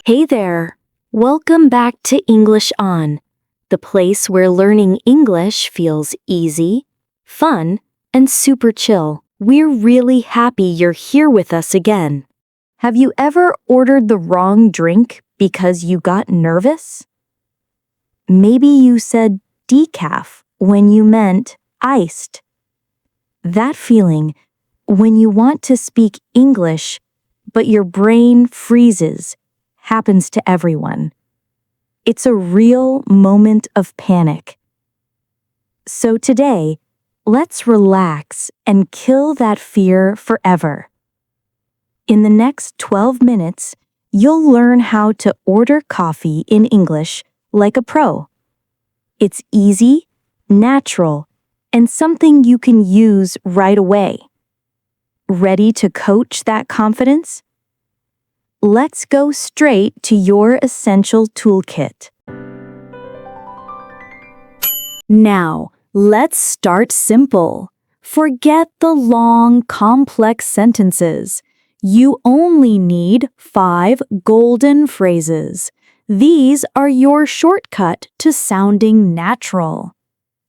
Hey there! Welcome back to English On, the place where learning English feels easy, fun, and super chill. We're really happy you're here with us again. Have you ever ordered the wrong drink because you got nervous? Maybe you said decaf when you meant iced. That feeling when you want to speak English, but your brain freezes, happens to everyone. It's a real moment of panic. So today, let's relax and kill that fear forever. In the next 12 minutes, you'll learn how to order coffee in English like a pro. It's easy, natural, and something you can use right away. Ready to coach that confidence? Let's go straight to your essential toolkit. Now, let's start simple. Forget the long, complex sentences. You only need 5 golden phrases. These are your shortcut to sounding natural.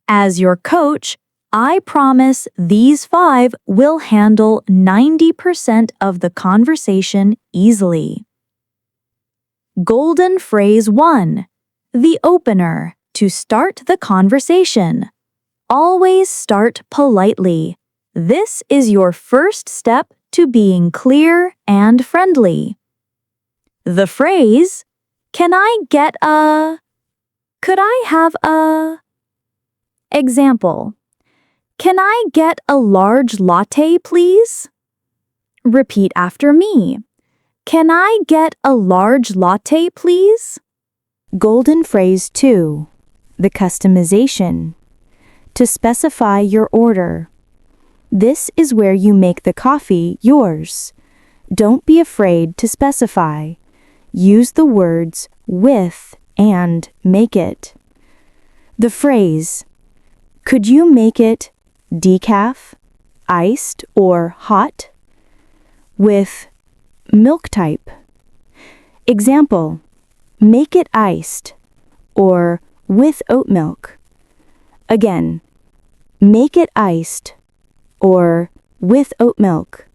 As your coach, I promise these 5 will handle 90% of the conversation easily. Golden phrase 1. The opener, to start the conversation. Always start politely. This is your first step to being clear and friendly. The phrase, "Can I get a?" "Could I have a?" Example. "Can I get a large latte, please?" Repeat after me. "Can I get a large latte, please?" Golden phrase 2. The customization. To specify your order. This is where you make the coffee yours. Don't be afraid to specify. Use the words with and make it. The phrase, "Could you make it decaf, iced, or hot?" With milk type. Example, make it iced or with oat milk. Again, make it iced or with oat milk.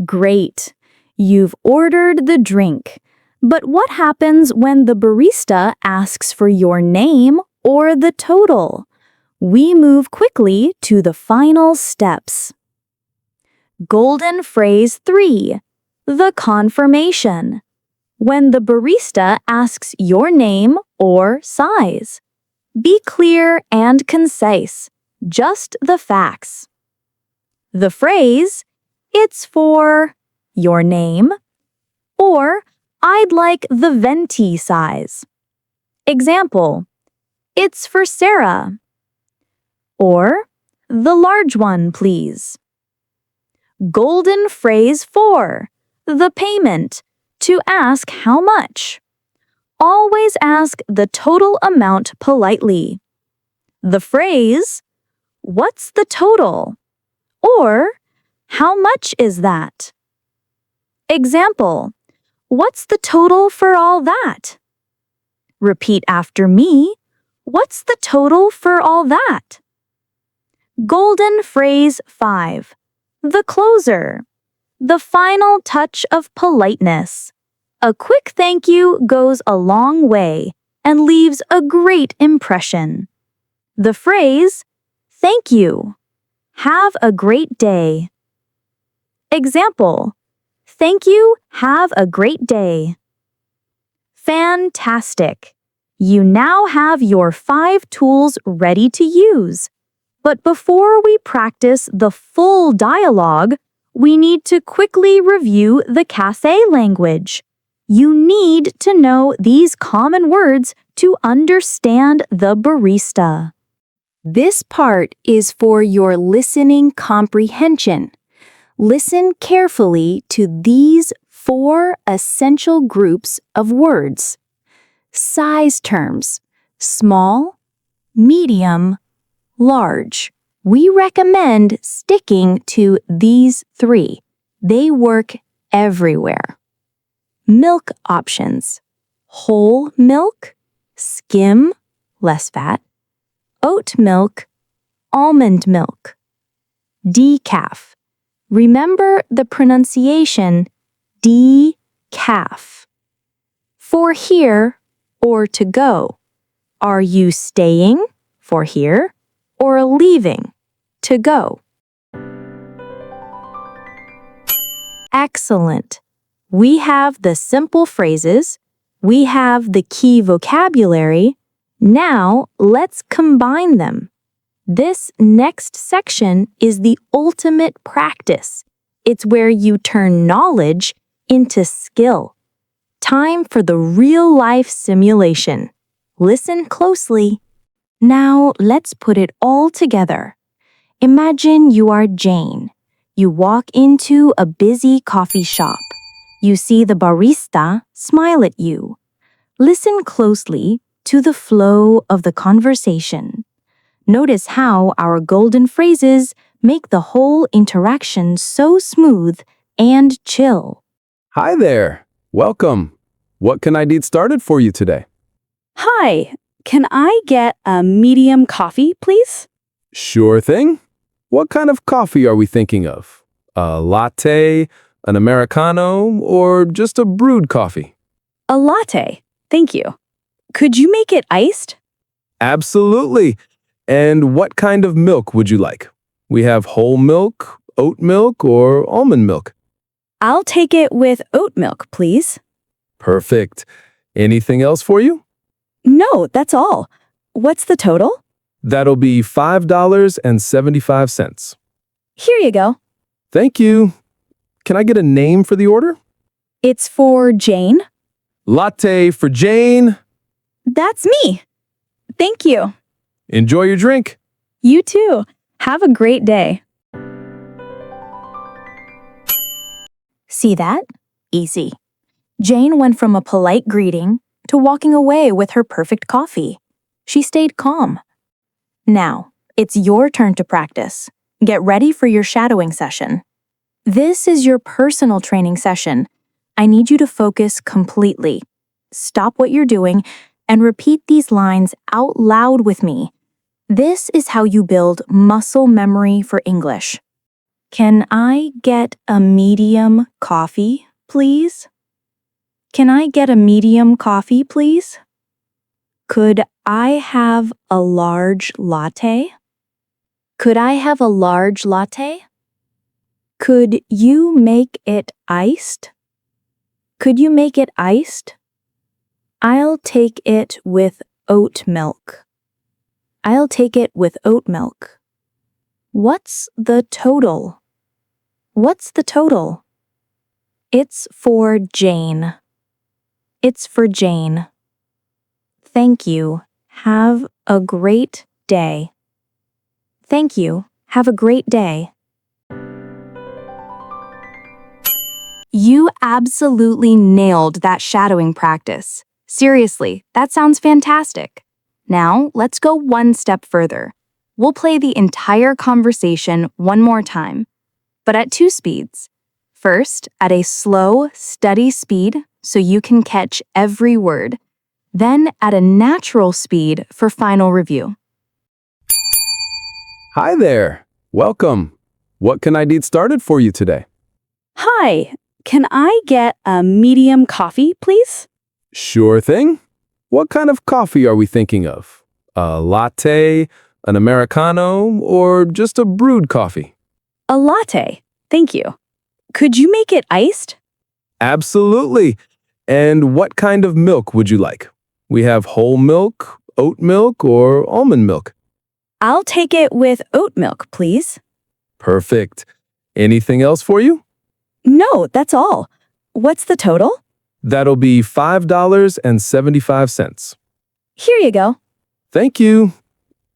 Great! You've ordered the drink. But what happens when the barista asks for your name or the total? We move quickly to the final steps. Golden phrase 3. The confirmation. When the barista asks your name or size. Be clear and concise, just the facts. The phrase, "It's for your name," or "I'd like the venti size." Example, "It's for Sarah." Or, "The large one, please." Golden phrase 4. The payment, to ask how much. Always ask the total amount politely. The phrase, "What's the total?" Or, "How much is that?" Example, "What's the total for all that?" Repeat after me, "What's the total for all that?" Golden phrase 5. The closer. The final touch of politeness. A quick thank you goes a long way and leaves a great impression. The phrase, "Thank you. Have a great day." Example, "Thank you. Have a great day." Fantastic! You now have your 5 tools ready to use. But before we practice the full dialogue, we need to quickly review the café language. You need to know these common words to understand the barista. This part is for your listening comprehension. Listen carefully to these 4 essential groups of words. Size terms: small, medium, large. We recommend sticking to these 3. They work everywhere. Milk options: whole milk, skim, less fat, oat milk, almond milk. Decaf. Remember the pronunciation decaf. For here or to go. Are you staying for here or leaving to go? Excellent. We have the simple phrases. We have the key vocabulary. Now let's combine them. This next section is the ultimate practice. It's where you turn knowledge into skill. Time for the real-life simulation. Listen closely. Now let's put it all together. Imagine you are Jane. You walk into a busy coffee shop. You see the barista smile at you. Listen closely to the flow of the conversation. Notice how our golden phrases make the whole interaction so smooth and chill. Hi there. Welcome. What can I get started for you today? Hi, can I get a medium coffee, please? Sure thing. What kind of coffee are we thinking of? A latte, an Americano, or just a brewed coffee? A latte, thank you. Could you make it iced? Absolutely. And what kind of milk would you like? We have whole milk, oat milk, or almond milk. I'll take it with oat milk, please. Perfect. Anything else for you? No, that's all. What's the total? That'll be $5.75. Here you go. Thank you. Can I get a name for the order? It's for Jane. Latte for Jane. That's me. Thank you. Enjoy your drink. You too. Have a great day. See that? Easy. Jane went from a polite greeting to walking away with her perfect coffee. She stayed calm. Now, it's your turn to practice. Get ready for your shadowing session. This is your personal training session. I need you to focus completely. Stop what you're doing and repeat these lines out loud with me. This is how you build muscle memory for English. Can I get a medium coffee, please? Can I get a medium coffee, please? Could I have a large latte? Could I have a large latte? Could you make it iced? Could you make it iced? I'll take it with oat milk. I'll take it with oat milk. What's the total? What's the total? It's for Jane. It's for Jane. Thank you. Have a great day. Thank you. Have a great day. You absolutely nailed that shadowing practice. Seriously, that sounds fantastic. Now, let's go one step further. We'll play the entire conversation one more time, but at 2 speeds. First, at a slow, steady speed so you can catch every word. Then at a natural speed for final review. Hi there. Welcome. What can I get started for you today? Hi, can I get a medium coffee, please? Sure thing. What kind of coffee are we thinking of? A latte, an Americano, or just a brewed coffee? A latte, thank you. Could you make it iced? Absolutely. And what kind of milk would you like? We have whole milk, oat milk, or almond milk. I'll take it with oat milk, please. Perfect. Anything else for you? No, that's all. What's the total? That'll be $5.75. Here you go. Thank you.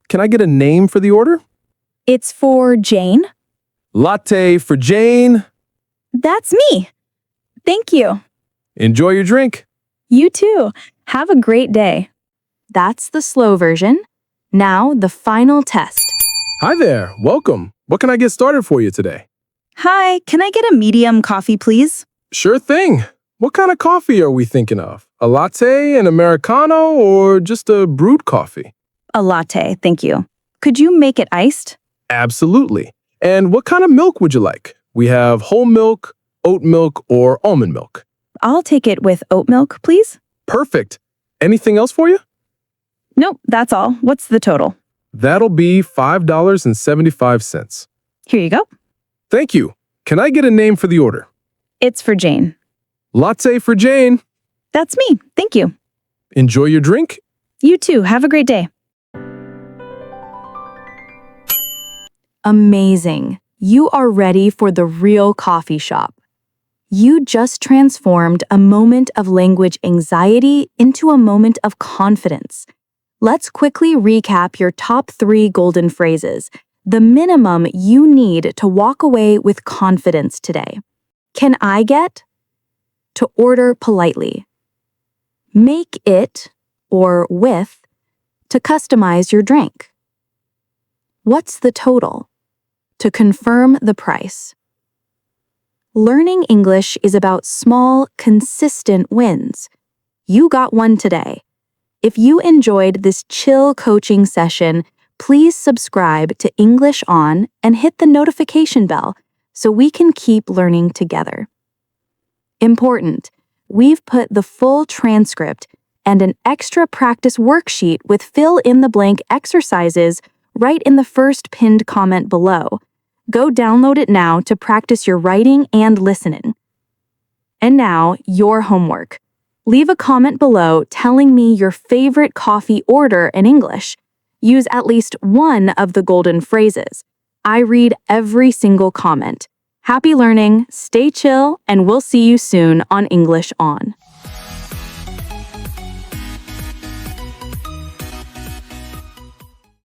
Can I get a name for the order? It's for Jane. Latte for Jane. That's me. Thank you. Enjoy your drink. You too. Have a great day. That's the slow version. Now, the final test. Hi there. Welcome. What can I get started for you today? Hi, can I get a medium coffee, please? Sure thing. What kind of coffee are we thinking of? A latte, an Americano, or just a brewed coffee? A latte, thank you. Could you make it iced? Absolutely. And what kind of milk would you like? We have whole milk, oat milk, or almond milk. I'll take it with oat milk, please. Perfect. Anything else for you? Nope, that's all. What's the total? That'll be $5.75. Here you go. Thank you. Can I get a name for the order? It's for Jane. Latte for Jane. That's me. Thank you. Enjoy your drink. You too. Have a great day. Amazing. You are ready for the real coffee shop. You just transformed a moment of language anxiety into a moment of confidence. Let's quickly recap your top 3 golden phrases, the minimum you need to walk away with confidence today. Can I get? To order politely. Make it, or with, to customize your drink. What's the total? To confirm the price. Learning English is about small, consistent wins. You got one today. If you enjoyed this chill coaching session, please subscribe to English On and hit the notification bell so we can keep learning together. Important, we've put the full transcript and an extra practice worksheet with fill-in-the-blank exercises right in the first pinned comment below. Go download it now to practice your writing and listening. And now, your homework. Leave a comment below telling me your favorite coffee order in English. Use at least one of the golden phrases. I read every single comment. Happy learning, stay chill, and we'll see you soon on English On.